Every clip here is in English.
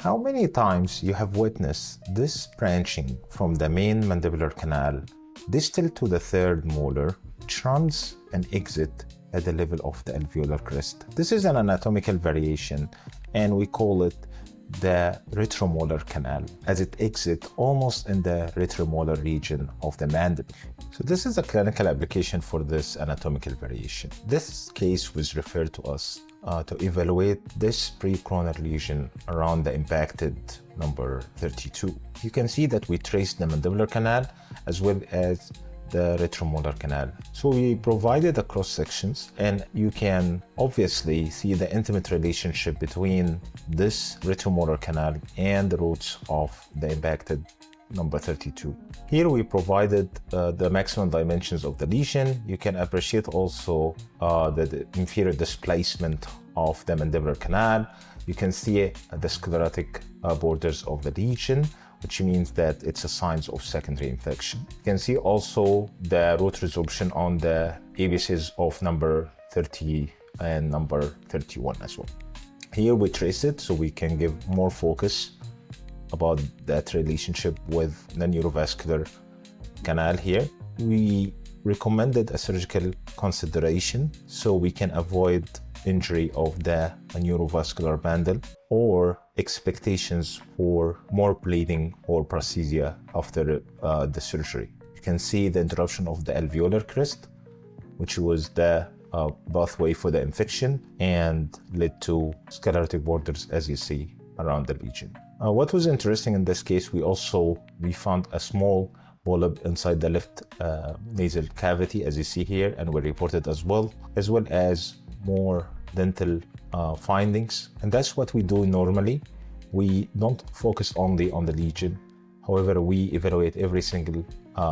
How many times you have witnessed this branching from the main mandibular canal distal to the third molar, which runs and exit at the level of the alveolar crest? This is an anatomical variation and we call it the retromolar canal, as it exits almost in the retromolar region of the mandible. So this is a clinical application for this anatomical variation. This case was referred to us to evaluate this peri-coronal lesion around the impacted number 32. You can see that we traced the mandibular canal as well as the retromolar canal. So we provided the cross sections and you can obviously see the intimate relationship between this retromolar canal and the roots of the impacted number 32. Here we provided the maximum dimensions of the lesion. You can appreciate also the inferior displacement of the mandibular canal. You can see the sclerotic borders of the lesion, which means that it's a sign of secondary infection. You can see also the root resorption on the apices of number 30 and number 31 as well. Here we trace it so we can give more focus about that relationship with the neurovascular canal here. We recommended a surgical consideration so we can avoid injury of the neurovascular bundle or expectations for more bleeding or paresthesia after the surgery. You can see the interruption of the alveolar crest, which was the pathway for the infection and led to sclerotic borders, as you see around the lesion. What was interesting in this case, we found a small polyp inside the left nasal cavity, as you see here, and we reported as well as more dental findings. And that's what we do normally. We don't focus only on the lesion. However, we evaluate every single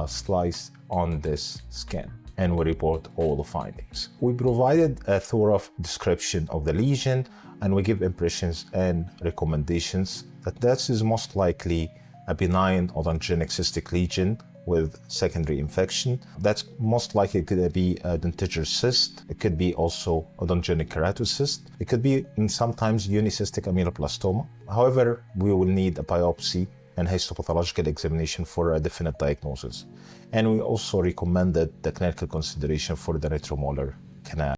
slice on this scan and we report all the findings. We provided a thorough description of the lesion and we give impressions and recommendations that is most likely a benign odontogenic cystic lesion with secondary infection. That's most likely could be a dentigerous cyst. It could be also odontogenic keratocyst. It could be sometimes unicystic ameloblastoma. However, we will need a biopsy and histopathological examination for a definite diagnosis. And we also recommended the clinical consideration for the retromolar canal.